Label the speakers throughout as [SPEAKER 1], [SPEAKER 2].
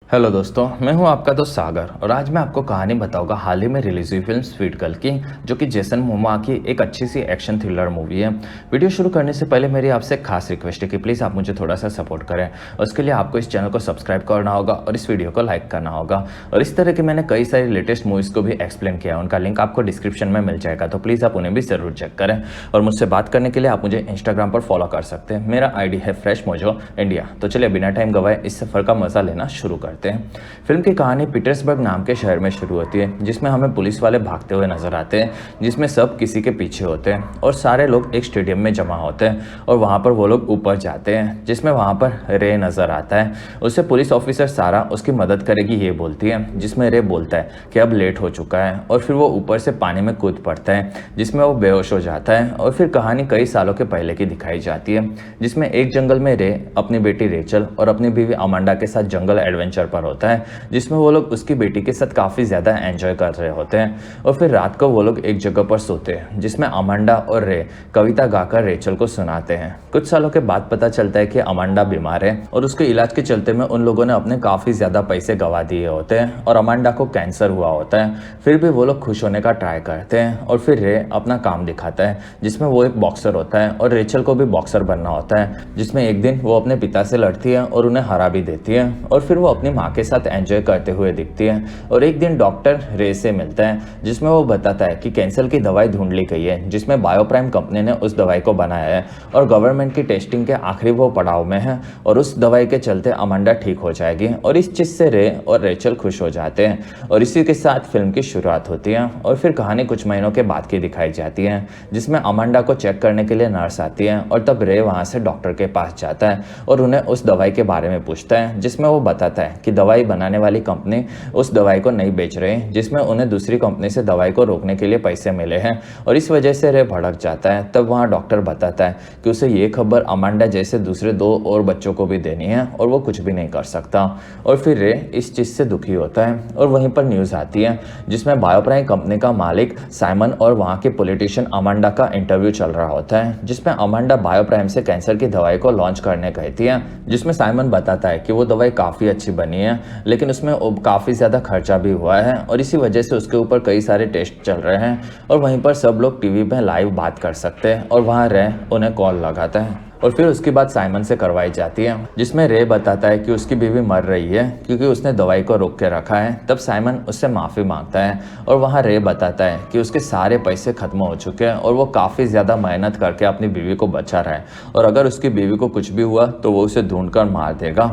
[SPEAKER 1] Hello दोस्तों, मैं हूं आपका दोस्त सागर और आज मैं आपको कहानी बताऊंगा हाल ही में रिलीज हुई फिल्म स्वीट गर्ल की, जो कि जेसन मोमोआ की एक अच्छी सी एक्शन थ्रिलर मूवी है। वीडियो शुरू करने से पहले मेरी आपसे एक खास रिक्वेस्ट है कि प्लीज़ आप मुझे थोड़ा सा सपोर्ट करें। उसके लिए आपको इस चैनल को सब्सक्राइब करना होगा और इस वीडियो को लाइक करना होगा। और इस तरह की मैंने कई सारी लेटेस्ट मूवीज़ को भी एक्सप्लेन किया है, उनका लिंक आपको डिस्क्रिप्शन में मिल जाएगा, तो प्लीज़ आप उन्हें भी ज़रूर चेक करें। और मुझसे बात करने के लिए आप मुझे इंस्टाग्राम पर फॉलो कर सकते हैं। मेरा ID है फ्रेश मोजो इंडिया। तो चलिए बिना टाइम गवाए इस सफ़र का मज़ा लेना शुरू करते हैं। फिल्म की कहानी पीटर्सबर्ग नाम के शहर में शुरू होती है, जिसमें हमें पुलिस वाले भागते हुए नजर आते हैं, जिसमें सब किसी के पीछे होते हैं और सारे लोग एक स्टेडियम में जमा होते हैं और वहाँ पर वो लोग ऊपर जाते हैं, जिसमें वहाँ पर रे नजर आता है। उसे पुलिस ऑफिसर सारा उसकी मदद करेगी ये बोलती है, जिसमें रे बोलता है कि अब लेट हो चुका है और फिर वो ऊपर से पानी में कूद पड़ता है, जिसमें वो बेहोश हो जाता है। और फिर कहानी कई सालों के पहले की दिखाई जाती है, जिसमें एक जंगल में रे अपनी बेटी रेचल और अपनी बीवी अमांडा के साथ जंगल एडवेंचर पर होता है, जिसमें वो लोग उसकी बेटी के साथ काफ़ी ज़्यादा एंजॉय कर रहे होते हैं। और फिर रात को वो लोग एक जगह पर सोते हैं, जिसमें अमांडा और रे कविता गाकर रेचल को सुनाते हैं। कुछ सालों के बाद पता चलता है कि अमांडा बीमार है और उसके इलाज के चलते में उन लोगों ने अपने काफ़ी ज़्यादा पैसे गंवा दिए होते हैं और अमांडा को कैंसर हुआ होता है। फिर भी वो लोग खुश होने का ट्राई करते हैं और फिर रे अपना काम दिखाता है, जिसमें वो एक बॉक्सर होता है और रेचल को भी बॉक्सर बनना होता है, जिसमें एक दिन वो अपने पिता से लड़ती है और उन्हें हरा भी देती है और फिर वो अपनी माँ के साथ एंजॉय करते हुए दिखती है। और एक दिन डॉक्टर रे से मिलता है, जिसमें वो बताता है कि कैंसर की दवाई ढूंढ ली गई है, जिसमें बायोप्राइम कंपनी ने उस दवाई को बनाया है और गवर्नमेंट की टेस्टिंग के आखिरी वो पड़ाव में है और उस दवाई के चलते अमांडा ठीक हो जाएगी। और इस चीज़ से रे और रेचल खुश हो जाते हैं और इसी के साथ फिल्म की शुरुआत होती है। और फिर कहानी कुछ महीनों के बाद की दिखाई जाती है, जिसमें अमांडा को चेक करने के लिए नर्स आती है और तब रे वहाँ से डॉक्टर के पास जाता है और उन्हें उस दवाई के बारे में पूछता है, जिसमें वो बताता है कि दवाई बनाने वाली कंपनी उस दवाई को नहीं बेच रहे हैं, जिसमें उन्हें दूसरी कंपनी से दवाई को रोकने के लिए पैसे मिले हैं और इस वजह से रे भड़क जाता है। तब वहाँ डॉक्टर बताता है कि उसे ये खबर अमांडा जैसे दूसरे 2 और बच्चों को भी देनी है और वो कुछ भी नहीं कर सकता। और फिर रे इस चीज़ से दुखी होता है और वहीं पर न्यूज़ आती है, जिसमें बायोप्राइम कंपनी का मालिक साइमन और वहाँ के पॉलिटिशियन अमांडा का इंटरव्यू चल रहा होता है, जिसमें अमांडा बायोप्राइम से कैंसर की दवाई को लॉन्च करने कहती है, जिसमें साइमन बताता है कि वो दवाई काफ़ी अच्छी बनी है, लेकिन उसमें काफ़ी ज़्यादा खर्चा भी हुआ है और इसी वजह से उसके ऊपर कई सारे टेस्ट चल रहे हैं। और वहीं पर सब लोग टीवी पे लाइव बात कर सकते हैं और वहाँ रे उन्हें कॉल लगाता है और फिर उसकी बात साइमन से करवाई जाती है, जिसमें रे बताता है कि उसकी बीवी मर रही है क्योंकि उसने दवाई को रोक के रखा है। तब साइमन उससे माफ़ी मांगता है और वहाँ रे बताता है कि उसके सारे पैसे खत्म हो चुके हैं और वो काफ़ी ज़्यादा मेहनत करके अपनी बीवी को बचा रहा है और अगर उसकी बीवी को कुछ भी हुआ तो वो उसे ढूंढ कर मार देगा।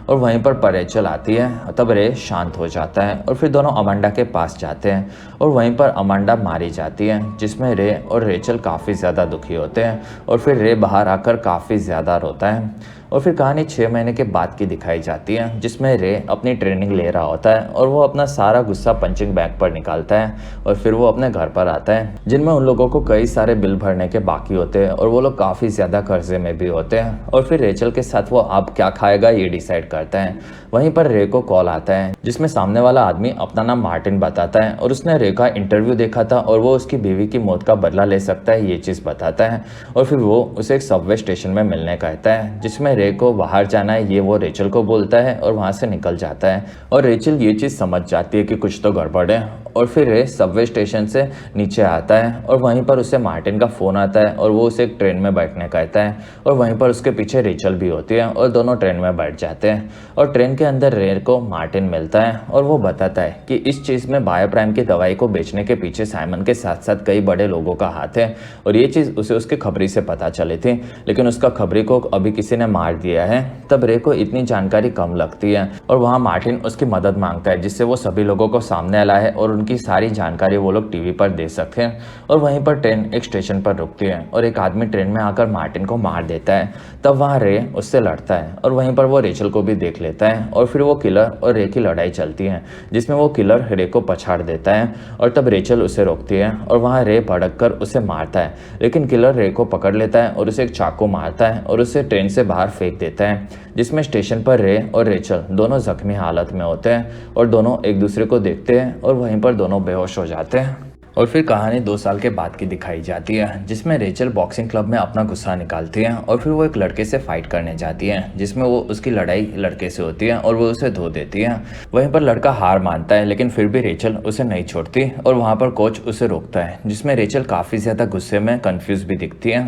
[SPEAKER 1] और वहीं पर रेचल आती है, तब रे शांत हो जाता है और फिर दोनों अमांडा के पास जाते हैं और वहीं पर अमांडा मारी जाती है, जिसमें रे और रेचल काफ़ी ज़्यादा दुखी होते हैं और फिर रे बाहर आकर काफ़ी ज़्यादा रोता है। और फिर कहानी 6 महीने के बाद की दिखाई जाती है, जिसमें रे अपनी ट्रेनिंग ले रहा होता है और वो अपना सारा गुस्सा पंचिंग बैग पर निकालता है और फिर वो अपने घर पर आता है, जिनमें उन लोगों को कई सारे बिल भरने के बाकी होते हैं और वो लोग काफ़ी ज़्यादा कर्जे में भी होते हैं। और फिर रेचल के साथ वो अब क्या खाएगा ये डिसाइड करता है। वहीं पर रे को कॉल आता है, जिसमें सामने वाला आदमी अपना नाम मार्टिन बताता है और उसने रे का इंटरव्यू देखा था और वो उसकी बीवी की मौत का बदला ले सकता है ये चीज़ बताता है। और फिर वो उसे एक सबवे स्टेशन में मिलने कहता है, जिसमें रे को बाहर जाना है ये वो रेचल को बोलता है और वहाँ से निकल जाता है। और रेचल ये चीज़ समझ जाती है कि कुछ तो गड़बड़ है और फिर रे सबवे स्टेशन से नीचे आता है और वहीं पर उसे मार्टिन का फ़ोन आता है और वो उसे एक ट्रेन में बैठने कहता है और वहीं पर उसके पीछे रेचल भी होती है और दोनों ट्रेन में बैठ जाते हैं। और ट्रेन के अंदर रे को मार्टिन मिलता है और वो बताता है कि इस चीज़ में बायोप्राइम की दवाई को बेचने के पीछे साइमन के साथ साथ कई बड़े लोगों का हाथ है और ये चीज़ उसे उसके खबरी से पता चली थी, लेकिन उसका खबरी को अभी किसी ने मार दिया है। तब रे को इतनी जानकारी कम लगती है और वहाँ मार्टिन उसकी मदद मांगता है, जिससे वो सभी लोगों को सामने लाए और उनकी सारी जानकारी वो लोग टीवी पर दे सकते हैं। और वहीं पर ट्रेन एक स्टेशन पर रुकती है और एक आदमी ट्रेन में आकर मार्टिन को मार देता है। तब वहाँ रे उससे लड़ता है और वहीं पर वो रेचल को भी देख लेता है और फिर वो किलर और रे की लड़ाई चलती है, जिसमें वो किलर रे को पछाड़ देता है और तब रेचल उसे रोकती है और वहाँ रे भड़क कर उसे मारता है, लेकिन किलर रे को पकड़ लेता है और उसे एक चाकू मारता है और उसे ट्रेन से बाहर फेंक देता है, जिसमें स्टेशन पर रे और रेचल दोनों जख्मी हालत में होते हैं और दोनों एक दूसरे को देखते हैं और वहीं पर दोनों बेहोश हो जाते हैं। और फिर कहानी 2 साल के बाद की दिखाई जाती है, जिसमें रेचल बॉक्सिंग क्लब में अपना गुस्सा निकालती है और फिर वो एक लड़के से फाइट करने जाती है, जिसमें वो उसकी लड़ाई लड़के से होती है और वो उसे धो देती है। वहीं पर लड़का हार मानता है, लेकिन फिर भी रेचल उसे नहीं छोड़ती और वहाँ पर कोच उसे रोकता है, जिसमें रेचल काफ़ी ज़्यादा गुस्से में कंफ्यूज भी दिखती है।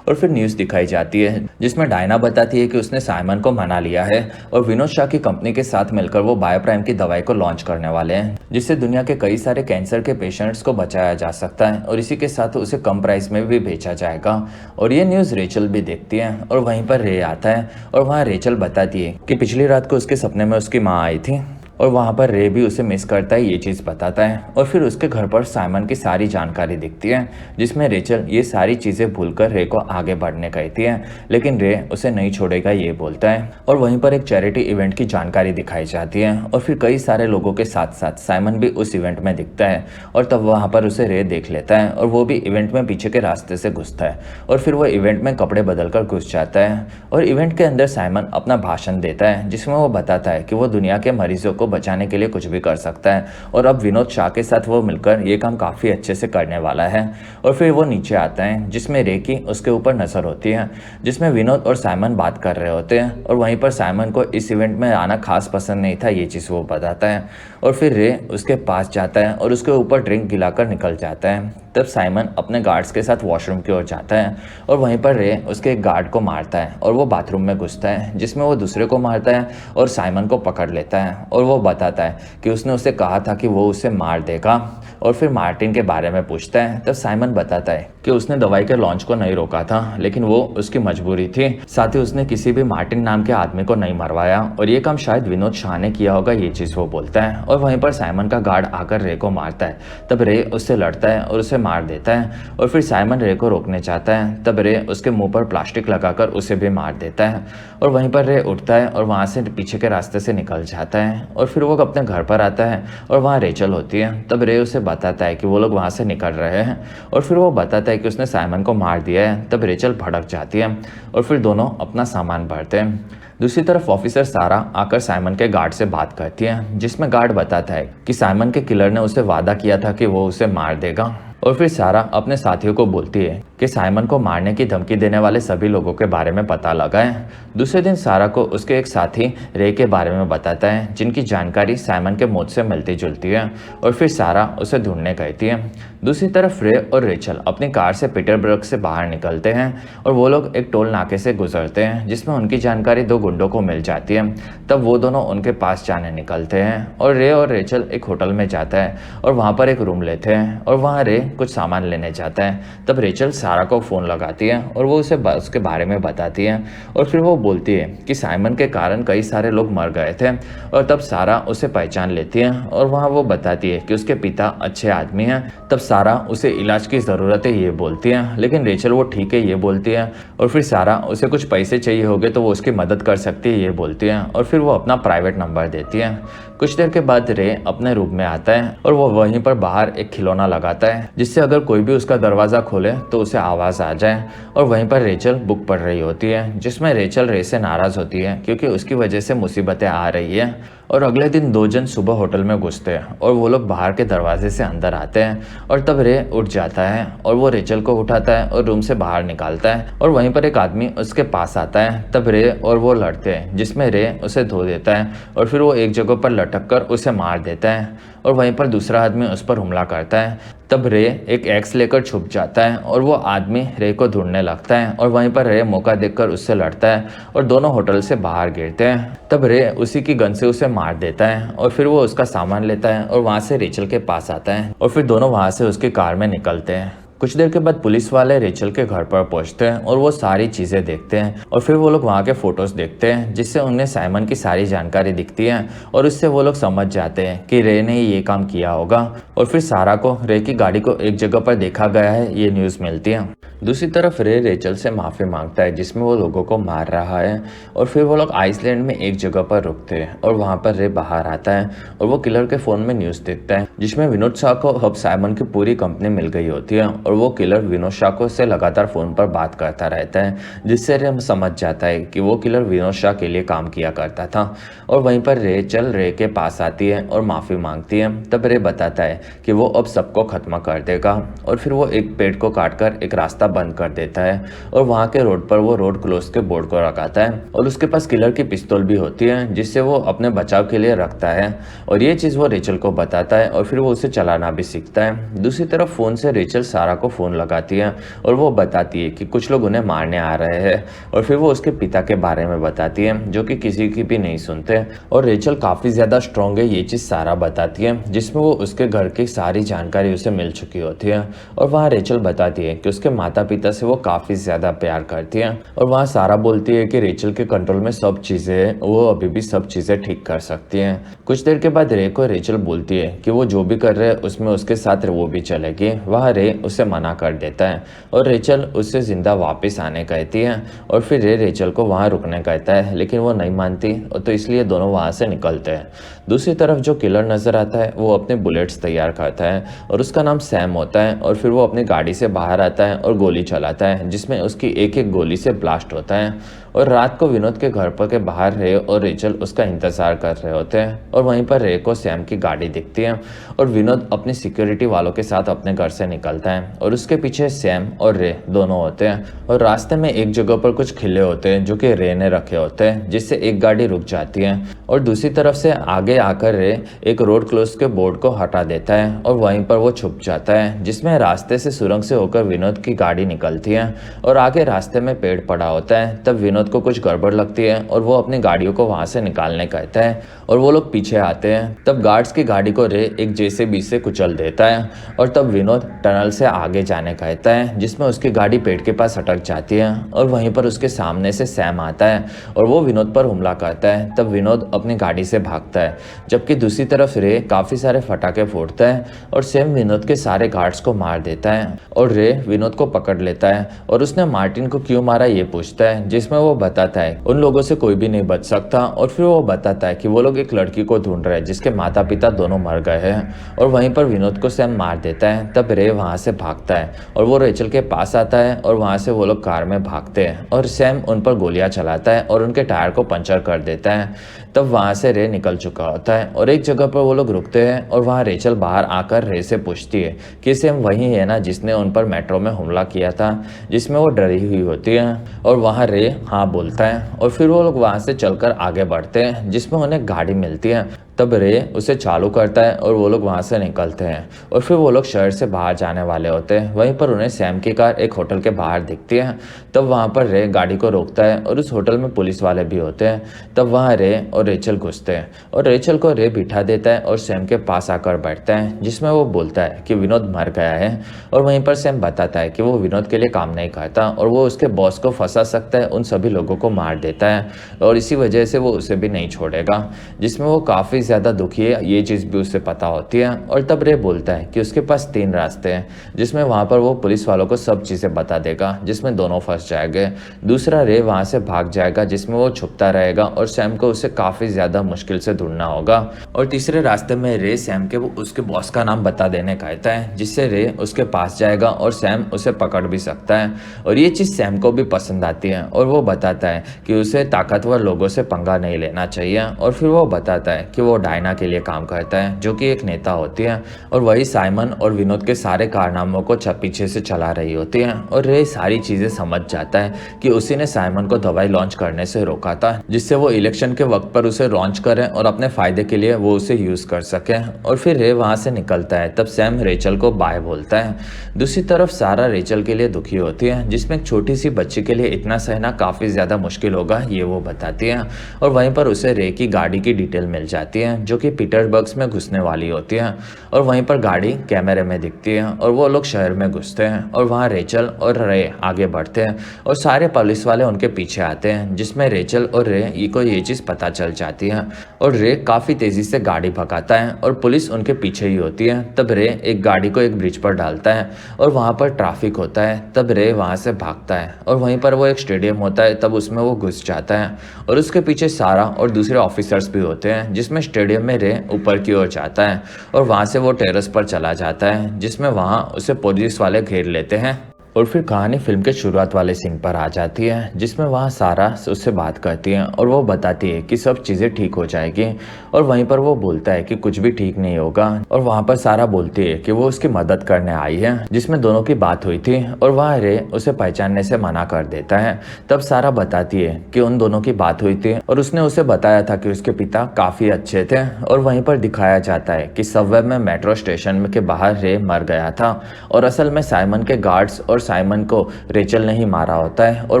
[SPEAKER 1] और फिर न्यूज़ दिखाई जाती है, जिसमें डायना बताती है कि उसने साइमन को मना लिया है और विनोद शाह की कंपनी के साथ मिलकर वो बायोप्राइम की दवाई को लॉन्च करने वाले हैं, जिससे दुनिया के कई सारे कैंसर के पेशेंट्स को बचाया जा सकता है और इसी के साथ उसे कम प्राइस में भी बेचा जाएगा। और ये न्यूज़ रेचल भी देखती है और वहीं पर रे आता है और वहाँ रेचल बताती है कि पिछली रात को उसके सपने में उसकी माँ आई थी और वहाँ पर रे भी उसे मिस करता है, ये चीज़ बताता है। और फिर उसके घर पर साइमन की सारी जानकारी दिखती है, जिसमें रेचल ये सारी चीज़ें भूलकर रे को आगे बढ़ने कहती है, लेकिन रे उसे नहीं छोड़ेगा ये बोलता है। और वहीं पर एक चैरिटी इवेंट की जानकारी दिखाई जाती है और फिर कई सारे लोगों के साथ साथ साइमन भी उस इवेंट में दिखता है और तब वहाँ पर उसे रे देख लेता है और वो भी इवेंट में पीछे के रास्ते से घुसता है और फिर वो इवेंट में कपड़े बदल कर घुस जाता है। और इवेंट के अंदर साइमन अपना भाषण देता है, जिसमें वो बताता है कि वो दुनिया के मरीजों को बचाने के लिए कुछ भी कर सकता है और अब विनोद शाह के साथ वो मिलकर ये काम काफ़ी अच्छे से करने वाला है। और फिर वो नीचे आता है, जिसमें रे की उसके ऊपर नज़र होती है, जिसमें विनोद और साइमन बात कर रहे होते हैं और वहीं पर साइमन को इस इवेंट में आना खास पसंद नहीं था, ये चीज़ वो बताता है। और फिर रे उसके पास जाता है और उसके ऊपर ड्रिंक गिलाकर निकल जाता है। तब साइमन अपने गार्ड्स के साथ वॉशरूम की ओर जाता है और वहीं पर रे उसके एक गार्ड को मारता है और वो बाथरूम में घुसता है, जिसमें वो दूसरे को मारता है और साइमन को पकड़ लेता है और वो बताता है कि उसने उसे कहा था कि वो उसे मार देगा। और फिर मार्टिन के बारे में पूछता है, तब साइमन बताता है कि उसने दवाई के लॉन्च को नहीं रोका था, लेकिन वो उसकी मजबूरी थी। साथ ही उसने किसी भी मार्टिन नाम के आदमी को नहीं मरवाया और ये काम शायद विनोद शाह ने किया होगा, ये चीज़ वो बोलता है। और वहीं पर साइमन का गार्ड आकर रे को मारता है, तब रे उससे लड़ता है और उसे मार देता है। और फिर साइमन रे को रोकने चाहता है, तब रे उसके मुंह पर प्लास्टिक लगाकर उसे भी मार देता है। और वहीं पर रे उठता है और वहाँ से पीछे के रास्ते से निकल जाता है और फिर वो अपने घर पर आता है और वहाँ रेचल होती है। तब रे उसे बताता है कि वो लोग वहाँ से निकल रहे हैं और फिर वो बताता है कि उसने साइमन को मार दिया है। तब रेचल भड़क जाती है और फिर दोनों अपना सामान भरते हैं। दूसरी तरफ ऑफिसर सारा आकर साइमन के गार्ड से बात करती है, जिसमें गार्ड बताता है कि साइमन के किलर ने उसे वादा किया था कि वो उसे मार देगा। और फिर सारा अपने साथियों को बोलती है कि साइमन को मारने की धमकी देने वाले सभी लोगों के बारे में पता लगाएं। दूसरे दिन सारा को उसके एक साथी रे के बारे में बताता है, जिनकी जानकारी साइमन के मौत से मिलती जुलती है और फिर सारा उसे ढूंढने कहती है। दूसरी तरफ रे और रेचल अपनी कार से पीटरबर्ग से बाहर निकलते हैं और वो लोग एक टोल नाके से गुजरते हैं, जिसमें उनकी जानकारी 2 गुंडों को मिल जाती है। तब वो दोनों उनके पास जाने निकलते हैं और रे और रेचल एक होटल में जाता है और वहाँ पर एक रूम लेते हैं और वहाँ रे कुछ सामान लेने जाता है। तब रेचल सारा को फ़ोन लगाती है और वो उसे उसके बारे में बताती है और फिर वो बोलती है कि साइमन के कारण कई सारे लोग मर गए थे। और तब सारा उसे पहचान लेती है और वहाँ वो बताती है कि उसके पिता अच्छे आदमी हैं। तब सारा उसे इलाज की ज़रूरत है ये बोलती है, लेकिन रेचल वो ठीक है ये बोलती है। और फिर सारा उसे कुछ पैसे चाहिए होंगे तो वो उसकी मदद कर सकती है ये बोलती है और फिर वो अपना प्राइवेट नंबर देती है। कुछ देर के बाद रे अपने रूम में आता है और वो वहीं पर बाहर एक खिलौना लगाता है, जिससे अगर कोई भी उसका दरवाज़ा खोले तो उसे आवाज़ आ जाए। और वहीं पर रेचल बुक पढ़ रही होती है, जिसमें रेचल रे से नाराज़ होती है क्योंकि उसकी वजह से मुसीबतें आ रही है। और अगले दिन 2 जन सुबह होटल में घुसते हैं और वो लोग बाहर के दरवाजे से अंदर आते हैं और तब रे उठ जाता है और वो रेचल को उठाता है और रूम से बाहर निकालता है और वहीं पर एक आदमी उसके पास आता है। तब रे और वो लड़ते हैं, जिसमें रे उसे धो देता है और फिर वो एक जगह पर लटक कर उसे मार देता है और वहीं पर दूसरा आदमी उस पर हमला करता है। तब रे एक एक्स लेकर छुप जाता है और वो आदमी रे को ढूंढने लगता है और वहीं पर रे मौका देखकर उससे लड़ता है और दोनों होटल से बाहर गिरते हैं। तब रे उसी की गन से उसे मार देता है और फिर वो उसका सामान लेता है और वहाँ से रेचल के पास आता है और फिर दोनों वहाँ से उसकी कार में निकलते हैं। कुछ देर के बाद पुलिस वाले रेचल के घर पर पहुंचते हैं और वो सारी चीज़ें देखते हैं और फिर वो लोग वहाँ के फोटोज देखते हैं, जिससे उन्हें साइमन की सारी जानकारी दिखती है और उससे वो लोग समझ जाते हैं कि रे ने ये काम किया होगा। और फिर सारा को रे की गाड़ी को एक जगह पर देखा गया है ये न्यूज़ मिलती है। दूसरी तरफ रे रेचल से माफ़ी मांगता है, जिसमें वो लोगों को मार रहा है और फिर वो लोग आइसलैंड में एक जगह पर रुकते हैं और वहाँ पर रे बाहर आता है और वो किलर के फ़ोन में न्यूज़ देखता है, जिसमें विनोद शाह को अब साइमन की पूरी कंपनी मिल गई होती है और वो किलर विनोद शाह से लगातार फ़ोन पर बात करता रहता है, जिससे रे समझ जाता है कि वो किलर विनोद शाह के लिए काम किया करता था। और वहीं पर रेचल रे के पास आती है और माफ़ी मांगती है। तब रे बताता है कि वो अब सबको ख़त्म कर देगा और फिर वो एक पेड़ को काटकर एक रास्ता बंद कर देता है और वहाँ के रोड पर वो रोड क्लोज के बोर्ड को लगाता है और उसके पास किलर की पिस्तौल भी होती है, जिससे वो अपने बचाव के लिए रखता है और ये चीज़ वो रेचल को बताता है और फिर वो उसे चलाना भी सीखता है। दूसरी तरफ फ़ोन से रेचल सारा को फ़ोन लगाती है और वो बताती है कि कुछ लोग उन्हें मारने आ रहे हैं और फिर वो उसके पिता के बारे में बताती है, जो कि किसी की भी नहीं सुनते। और रेचल काफ़ी ज़्यादा स्ट्रॉन्ग है, ये चीज़ सारा बताती है, जिसमें वो उसके घर की सारी जानकारी उसे मिल चुकी होती है। और वहाँ रेचल बताती है कि उसके माता पिता से वो काफ़ी ज़्यादा प्यार करती है और वहाँ सारा बोलती है कि रेचल के कंट्रोल में सब चीज़ें हैं, वो अभी भी सब चीज़ें ठीक कर सकती हैं। कुछ देर के बाद रे को रेचल बोलती है कि वो जो भी कर रहे हैं उसमें उसके साथ वो भी चलेगी। वहाँ रे उसे मना कर देता है और रेचल उससे ज़िंदा वापस आने कहती है और फिर रे रेचल को वहाँ रुकने कहता है, लेकिन वो नहीं मानती और तो इसलिए दोनों वहाँ से निकलते हैं। दूसरी तरफ जो किलर नज़र आता है वो अपने बुलेट्स तैयार करता है और उसका नाम सैम होता है और फिर वो अपनी गाड़ी से बाहर आता है और गोली चलाता है, जिसमें उसकी एक एक गोली से ब्लास्ट होता है। और रात को विनोद के घर पर के बाहर रे और रेचल उसका इंतजार कर रहे होते हैं और वहीं पर रे को सैम की गाड़ी दिखती है और विनोद अपनी सिक्योरिटी वालों के साथ अपने घर से निकलता है और उसके पीछे सैम और रे दोनों होते हैं। और रास्ते में एक जगह पर कुछ खिले होते हैं जो कि रे ने रखे होते हैं, जिससे एक गाड़ी रुक जाती है और दूसरी तरफ से आगे आकर रे एक रोड क्लोज के बोर्ड को हटा देता है और वहीं पर वो छुप जाता है, जिसमें रास्ते से सुरंग से होकर विनोद की गाड़ी निकलती है और आगे रास्ते में पेड़ पड़ा होता है। तब विनोद को कुछ गड़बड़ लगती है और वो अपनी गाड़ियों को वहां से निकालने कहता है और वो लोग पीछे आते हैं। तब गार्ड्स की गाड़ी को रे एक जेसीबी से कुचल देता है और तब विनोद टनल से आगे जाने कहता है, जिसमें उसकी गाड़ी पेड़ के पास अटक जाती है और वहीं पर उसके सामने से सैम आता है और वो विनोद पर हमला करता है। तब विनोद अपनी गाड़ी से भागता है, जबकि दूसरी तरफ रे काफी सारे फटाके फोड़ता है और सैम विनोद के सारे गार्ड्स को मार देता है और रे विनोद को पकड़ लेता है और उसने मार्टिन को क्यों मारा ये पूछता है, जिसमें वो बताता है उन लोगों से कोई भी नहीं बच सकता और फिर वो बताता है कि वो लोग एक लड़की को ढूंढ रहे हैं जिसके माता पिता दोनों मर गए हैं और वहीं पर विनोद को सैम मार देता है। तब रे वहां से भागता है और वो रेचल के पास आता है और वहां से वो लोग कार में भागते हैं और सैम उन पर गोलियां चलाता है और उनके टायर को पंचर कर देता है। तब वहां से रे निकल चुका होता है और एक जगह पर वो लोग रुकते हैं और वहां रेचल बाहर आकर रे से पूछती है कि सैम वही है ना जिसने उन पर मेट्रो में हमला किया था, जिसमें वो डरी हुई होती है और वहां रे हाँ बोलता है और फिर वो लोग वहां से चलकर आगे बढ़ते हैं, जिसमें उन्हें गाड़ी मिलती है। तब रे उसे चालू करता है और वो लोग वहां से निकलते हैं और फिर वो लोग शहर से बाहर जाने वाले होते हैं। वहीं पर उन्हें सैम की कार एक होटल के बाहर दिखती है। तब वहां पर रे गाड़ी को रोकता है और उस होटल में पुलिस वाले भी होते हैं। तब वहां रे और रेचल घुसते हैं और रेचल को रे बिठा देता है और सैम के पास आकर बैठता है, जिसमें वो बोलता है कि विनोद मर गया है और वहीं पर सैम बताता है कि वो विनोद के लिए काम नहीं करता और वो उसके बॉस को फंसा सकता है, उन सभी लोगों को मार देता है और इसी वजह से वो उसे भी नहीं छोड़ेगा, जिसमें वो काफ़ी ज़्यादा दुखी है। ये चीज़ भी उसे पता होती है। और तब रे बोलता है कि उसके पास 3 रास्ते हैं, जिसमें वहाँ पर वो पुलिस वालों को सब चीज़ें बता देगा, जिसमें दोनों फंस जाएंगे। दूसरा रे वहाँ से भाग जाएगा, जिसमें वो छुपता रहेगा और सैम को उसे काफ़ी ज़्यादा मुश्किल से ढूंढना होगा। और तीसरे रास्ते में रे सैम के वो उसके बॉस का नाम बता देने कहता है, जिससे रे उसके पास जाएगा और सैम उसे पकड़ भी सकता है। और ये चीज़ सैम को भी पसंद आती है और वो बताता है कि उसे ताकतवर लोगों से पंगा नहीं लेना चाहिए। और फिर वो बताता है कि वो डायना के लिए काम करता है, जो कि एक नेता होती है और वही साइमन और विनोद के सारे कारनामों को पीछे से चला रही होती है। और रे सारी चीजें समझ जाता है कि उसी ने साइमन को दवाई लॉन्च करने से रोका था, जिससे वो इलेक्शन के वक्त पर उसे लॉन्च करें और अपने फायदे के लिए वो उसे यूज कर सके। और फिर रे वहां से निकलता है। तब सैम रेचल को बाय बोलता है। दूसरी तरफ सारा रेचल के लिए दुखी होती है, जिसमें एक छोटी सी बच्ची के लिए इतना सहना काफी ज्यादा मुश्किल होगा, ये वो बताती है। और वहीं पर उसे रे की गाड़ी की डिटेल मिल जाती है, जो कि पीटर्सबर्ग में घुसने वाली होती है। और वहीं पर गाड़ी कैमरे में दिखती है और वो लोग शहर में घुसते हैं और वहाँ रेचल और रे आगे बढ़ते हैं और सारे पुलिस वाले उनके पीछे आते हैं, जिसमें रेचल और रे को ये चीज़ पता चल जाती है और रे काफ़ी तेज़ी से गाड़ी भगाता है और पुलिस उनके पीछे ही होती है। तब रे एक गाड़ी को एक ब्रिज पर डालता है और वहाँ पर ट्रैफिक होता है। तब रे वहाँ से भागता है और वहीं पर वो एक स्टेडियम होता है, तब उसमें वो घुस जाता है और उसके पीछे सारा और दूसरे ऑफिसर्स भी होते हैं, जिसमें स्टेडियम में रे ऊपर की ओर जाता है और वहाँ से वो टेरेस पर चला जाता है, जिसमें वहाँ उसे पुलिस वाले घेर लेते हैं। और फिर कहानी फिल्म के शुरुआत वाले सीन पर आ जाती है, जिसमें वहाँ सारा उससे बात करती है और वो बताती है कि सब चीज़ें ठीक हो जाएगी और वहीं पर वो बोलता है कि कुछ भी ठीक नहीं होगा। और वहाँ पर सारा बोलती है कि वो उसकी मदद करने आई है, जिसमें दोनों की बात हुई थी और वहाँ रे उसे पहचानने से मना कर देता है। तब सारा बताती है कि उन दोनों की बात हुई थी और उसने उसे बताया था कि उसके पिता काफ़ी अच्छे थे। और वहीं पर दिखाया जाता है कि सबवे में मेट्रो स्टेशन के बाहर रे मर गया था और असल में साइमन के गार्ड्स और साइमन को रेचल ने ही मारा होता है और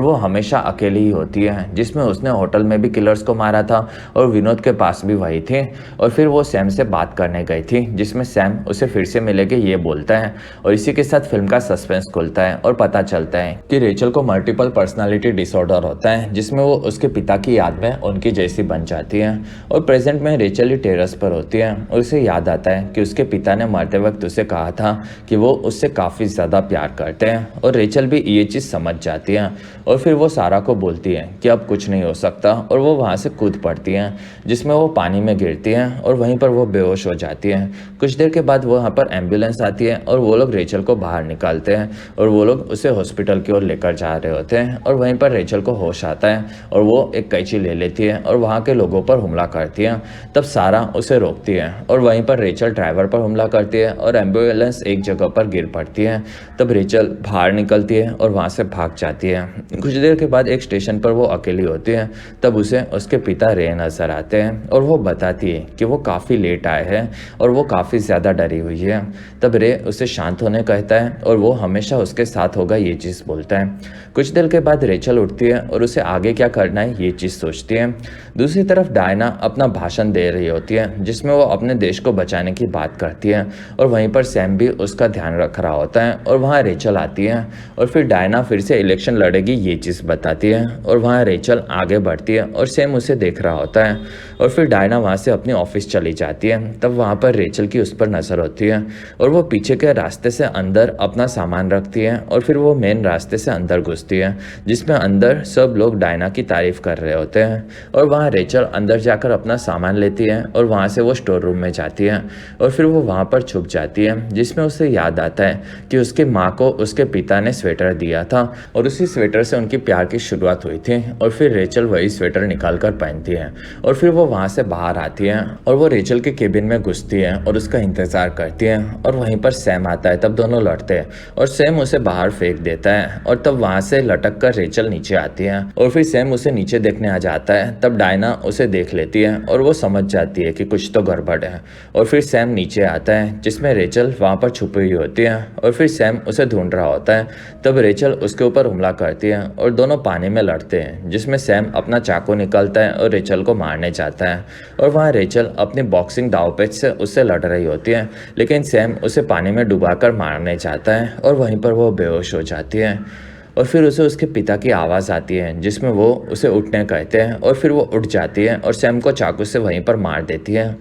[SPEAKER 1] वो हमेशा अकेली ही होती है, जिसमें उसने होटल में भी किलर्स को मारा था और विनोद के पास भी वही थे। और फिर वो सैम से बात करने गई थी, जिसमें सैम उसे फिर से मिलेगी ये बोलता है और इसी के साथ फिल्म का सस्पेंस खुलता है और पता चलता है कि रेचल को मल्टीपल पर्सनालिटी डिसऑर्डर होता है, जिसमें वो उसके पिता की याद में उनकी जैसी बन जाती है। और प्रेजेंट में रेचल ही टेरेस पर होती है और उसे याद आता है कि उसके पिता ने मरते वक्त उसे कहा था कि वो उससे काफ़ी ज़्यादा प्यार करते हैं और रेचल भी ये चीज़ समझ जाती है। और फिर वो सारा को बोलती है कि अब कुछ नहीं हो सकता और वो वहाँ से कूद पड़ती है, जिसमें वो पानी में गिरती है और वहीं पर वो बेहोश हो जाती है। कुछ देर के बाद वहाँ पर एम्बुलेंस आती है और वो लोग रेचल को बाहर निकालते हैं और वो लोग उसे हॉस्पिटल की ओर लेकर जा रहे होते हैं। और वहीं पर रेचल को होश आता है और वो एक कैंची ले लेती है और वहाँ के लोगों पर हमला करती है। तब सारा उसे रोकती है और वहीं पर रेचल ड्राइवर पर हमला करती है और एम्बुलेंस एक जगह पर गिर पड़ती है। तब रेचल बाहर निकलती है और वहाँ से भाग जाती है। कुछ देर के बाद एक स्टेशन पर वो अकेली होती है। तब उसे उसके पिता रे नजर आते हैं और वो बताती है कि वो काफ़ी लेट आए हैं और वो काफ़ी ज़्यादा डरी हुई है। तब रे उसे शांत होने कहता है और वो हमेशा उसके साथ होगा ये चीज़ बोलता है। कुछ देर के बाद रेचल उठती है और उसे आगे क्या करना है ये चीज़ सोचती है। दूसरी तरफ डायना अपना भाषण दे रही होती है, जिसमें वो अपने देश को बचाने की बात करती है और वहीं पर सैम भी उसका ध्यान रख रहा होता है। और वहाँ रेचल आती है और फिर डायना फिर से इलेक्शन लड़ेगी ये चीज़ बताती है और वहाँ रेचल आगे बढ़ती है और सैम उसे देख रहा होता है। और फिर डायना वहाँ से अपने ऑफिस चली जाती है। तब वहाँ पर रेचल की उस पर नज़र होती है और वो पीछे के रास्ते से अंदर अपना सामान रखती है और फिर वो मेन रास्ते से अंदर घुसती है, जिसमें अंदर सब लोग डायना की तारीफ कर रहे होते हैं। और वहाँ रेचल अंदर जाकर अपना सामान लेती है और वहाँ से वो स्टोर रूम में जाती है और फिर वो वहाँ पर छुप जाती है, जिसमें उसे याद आता है कि उसकी माँ को उसके पिता ने स्वेटर दिया था और उसी स्वेटर से उनकी प्यार की शुरुआत हुई थी। और फिर रेचल वही स्वेटर निकाल कर पहनती है और फिर वो वहाँ से बाहर आती है और वो रेचल के केबिन में घुसती है और उसका इंतजार करती है। और वहीं पर सैम आता है, तब दोनों लड़ते हैं और सैम उसे बाहर फेंक देता है और तब वहाँ से लटक कर रेचल नीचे आती है और फिर सैम उसे नीचे देखने आ जाता है। तब डायना उसे देख लेती है और वो समझ जाती है कि कुछ तो गड़बड़ है और फिर सैम नीचे आता है, जिसमें रेचल वहाँ पर छुपी हुई होती है और फिर सैम उसे ढूंढ रहा होता है। तब रेचल उसके ऊपर हमला करती है और दोनों पानी में लड़ते हैं, जिसमें सैम अपना चाकू निकालता है और रेचल को मारने जाता है। और वहाँ रेचल अपनी बॉक्सिंग दावपेच से उससे लड़ रही होती है, लेकिन सैम उसे पानी में डुबाकर मारने जाता है और वहीं पर वो बेहोश हो जाती है। और फिर उसे उसके पिता की आवाज़ आती है, जिसमें वो उसे उठने कहते हैं और फिर वो उठ जाती है और सैम को चाकू से वहीं पर मार देती है।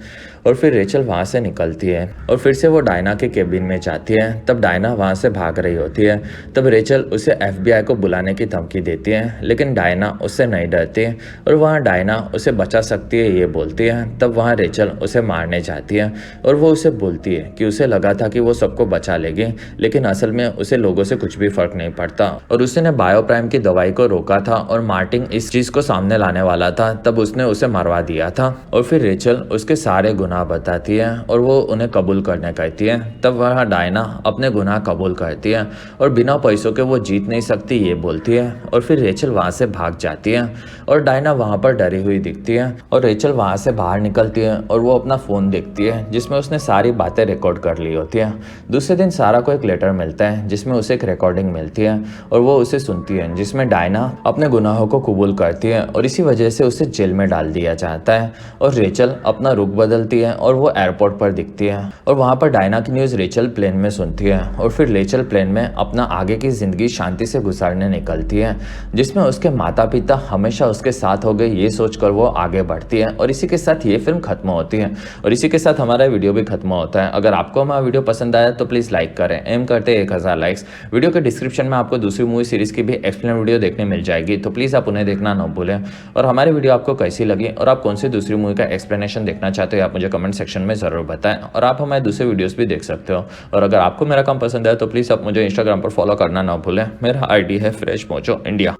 [SPEAKER 1] और फिर रेचल वहाँ से निकलती है और फिर से वो डायना के केबिन में जाती है। तब डायना वहाँ से भाग रही होती है। तब रेचल उसे FBI को बुलाने की धमकी देती है, लेकिन डायना उससे नहीं डरती और वहाँ डायना उसे बचा सकती है ये बोलती है। तब वहाँ रेचल उसे मारने जाती है और वो उसे बोलती है कि उसे लगा था कि वो सबको बचा लेगी, लेकिन असल में उसे लोगों से कुछ भी फर्क नहीं पड़ता और उसने बायोप्राइम की दवाई को रोका था और मार्टिन इस चीज़ को सामने लाने वाला था, तब उसने उसे मरवा दिया था। और फिर रेचल उसके सारे गुनाह बताती है और वो उन्हें कबूल करने कहती है। तब वह डायना अपने गुनाह कबूल करती है और बिना पैसों के वो जीत नहीं सकती ये बोलती है। और फिर रेचल वहाँ से भाग जाती है और डायना वहाँ पर डरी हुई दिखती है और रेचल वहाँ से बाहर निकलती है और वो अपना फ़ोन देखती है, जिसमें उसने सारी बातें रिकॉर्ड कर ली होती है। दूसरे दिन सारा को एक लेटर मिलता है, जिसमें उसे एक रिकॉर्डिंग मिलती है और वो उसे सुनती है, जिसमें डायना अपने गुनाहों को कबूल करती है और इसी वजह से उसे जेल में डाल दिया जाता है। और रेचल अपना रुख बदलती है है और वो एयरपोर्ट पर दिखती है और वहाँ पर डायना की न्यूज़ रेचल प्लेन में सुनती है और फिर रेचल प्लेन में अपना आगे की ज़िंदगी शांति से गुजारने निकलती है, जिसमें उसके माता पिता हमेशा उसके साथ हो गए ये सोचकर वो आगे बढ़ती है। और इसी के साथ ये फिल्म खत्म होती है और इसी के साथ हमारा वीडियो भी खत्म होता है। अगर आपको हमारा वीडियो पसंद आया तो प्लीज़ लाइक करें, एम करते 1000 लाइक्स। वीडियो के डिस्क्रिप्शन में आपको दूसरी मूवी सीरीज़ की भी एक्सप्लेन वीडियो देखने मिल जाएगी, तो प्लीज़ आप उन्हें देखना ना भूलें। और हमारी वीडियो आपको कैसी लगी और आप कौन सी दूसरी मूवी का एक्सप्लेनेशन देखना चाहते हो आप मुझे कमेंट सेक्शन में ज़रूर बताएं। और आप हमारे दूसरे वीडियोस भी देख सकते हो। और अगर आपको मेरा काम पसंद है तो प्लीज़ आप मुझे इंस्टाग्राम पर फॉलो करना ना भूलें। मेरा आईडी है फ्रेश मोजो इंडिया।